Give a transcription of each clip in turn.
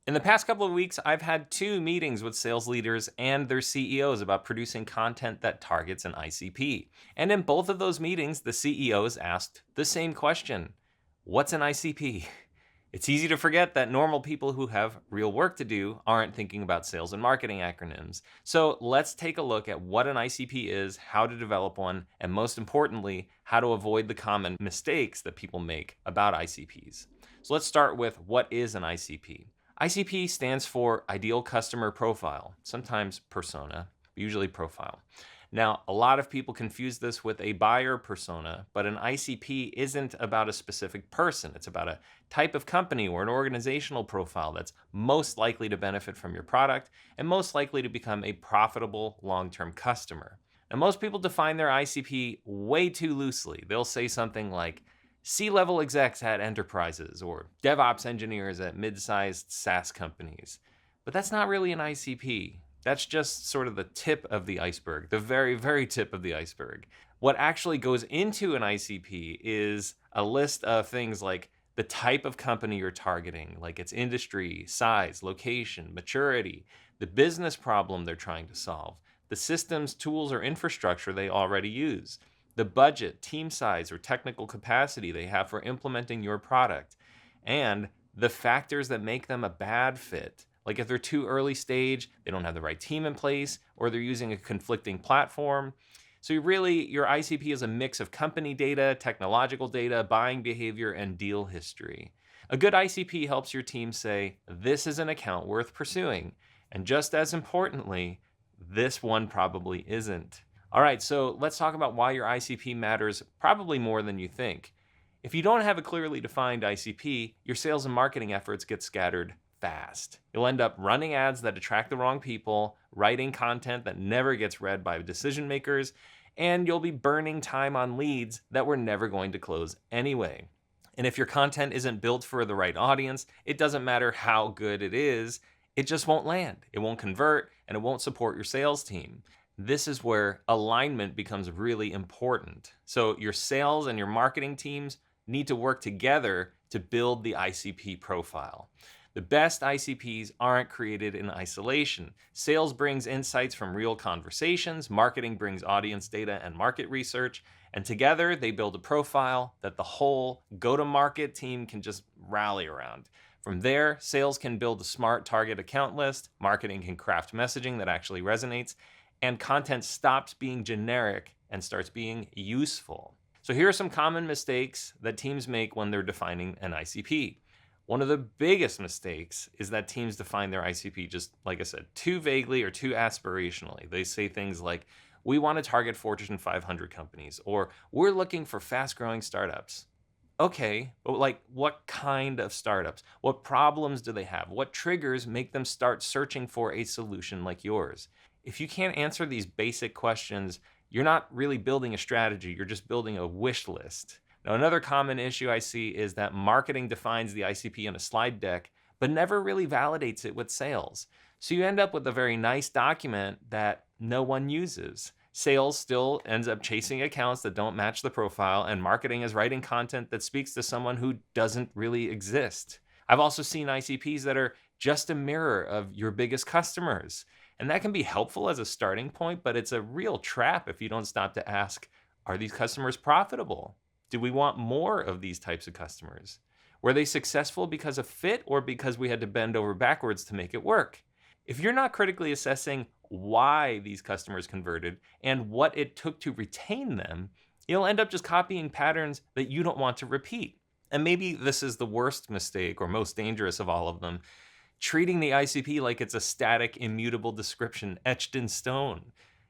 In the past couple of weeks, I've had 2 meetings with sales leaders and their CEOs about producing content that targets an ICP. And in both of those meetings, the CEOs asked the same question: what's an ICP? It's easy to forget that normal people who have real work to do aren't thinking about sales and marketing acronyms. So let's take a look at what an ICP is, how to develop one, and most importantly, how to avoid the common mistakes that people make about ICPs. So let's start with what is an ICP. ICP stands for Ideal Customer Profile, sometimes persona, but usually profile. Now, a lot of people confuse this with a buyer persona, but an ICP isn't about a specific person. It's about a type of company or an organizational profile that's most likely to benefit from your product and most likely to become a profitable long-term customer. Now, most people define their ICP way too loosely. They'll say something like C-level execs at enterprises or DevOps engineers at mid-sized SaaS companies. But that's not really an ICP. That's just sort of the tip of the iceberg, the very, very tip of the iceberg. What actually goes into an ICP is a list of things like the type of company you're targeting, like its industry, size, location, maturity, the business problem they're trying to solve, the systems, tools, or infrastructure they already use, the budget, team size, or technical capacity they have for implementing your product, and the factors that make them a bad fit. Like if they're too early stage, they don't have the right team in place, or they're using a conflicting platform. So really, your ICP is a mix of company data, technological data, buying behavior, and deal history. A good ICP helps your team say, this is an account worth pursuing. And just as importantly, this one probably isn't. All right, so let's talk about why your ICP matters probably more than you think. If you don't have a clearly defined ICP, your sales and marketing efforts get scattered fast. You'll end up running ads that attract the wrong people, writing content that never gets read by decision makers, and you'll be burning time on leads that were never going to close anyway. And if your content isn't built for the right audience, it doesn't matter how good it is, it just won't land. It won't convert, and it won't support your sales team. This is where alignment becomes really important. So your sales and your marketing teams need to work together to build the ICP profile. The best ICPs aren't created in isolation. Sales brings insights from real conversations, marketing brings audience data and market research, and together they build a profile that the whole go-to-market team can just rally around. From there, sales can build a smart target account list, marketing can craft messaging that actually resonates, and content stops being generic and starts being useful. So here are some common mistakes that teams make when they're defining an ICP. One of the biggest mistakes is that teams define their ICP just, like I said, too vaguely or too aspirationally. They say things like, we want to target Fortune 500 companies, or we're looking for fast-growing startups. Okay, but like what kind of startups? What problems do they have? What triggers make them start searching for a solution like yours? If you can't answer these basic questions, you're not really building a strategy, you're just building a wish list. Now, another common issue I see is that marketing defines the ICP in a slide deck, but never really validates it with sales. So you end up with a very nice document that no one uses. Sales still ends up chasing accounts that don't match the profile, and marketing is writing content that speaks to someone who doesn't really exist. I've also seen ICPs that are just a mirror of your biggest customers. And that can be helpful as a starting point, but it's a real trap if you don't stop to ask, are these customers profitable? Do we want more of these types of customers? Were they successful because of fit or because we had to bend over backwards to make it work? If you're not critically assessing why these customers converted and what it took to retain them, you'll end up just copying patterns that you don't want to repeat. And maybe this is the worst mistake or most dangerous of all of them, treating the ICP like it's a static, immutable description etched in stone.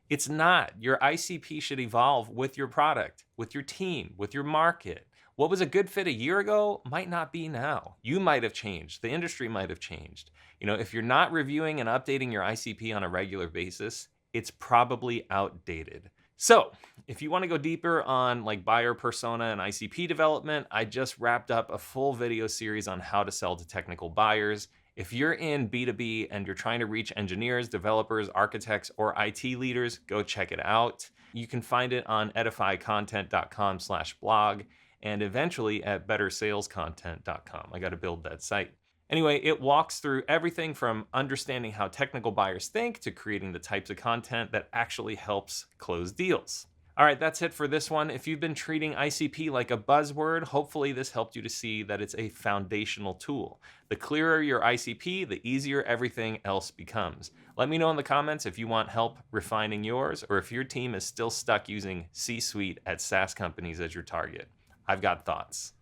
It's not. Your ICP should evolve with your product, with your team, with your market. What was a good fit a year ago might not be now. You might have changed. The industry might have changed. If you're not reviewing and updating your ICP on a regular basis, it's probably outdated. So if you want to go deeper on like buyer persona and ICP development, I just wrapped up a full video series on how to sell to technical buyers. If you're in B2B and you're trying to reach engineers, developers, architects, or IT leaders, go check it out. You can find it on edifycontent.com/blog and eventually at bettersalescontent.com. I got to build that site. Anyway, it walks through everything from understanding how technical buyers think to creating the types of content that actually helps close deals. All right, that's it for this one. If you've been treating ICP like a buzzword, hopefully this helped you to see that it's a foundational tool. The clearer your ICP, the easier everything else becomes. Let me know in the comments if you want help refining yours or if your team is still stuck using C-suite at SaaS companies as your target. I've got thoughts.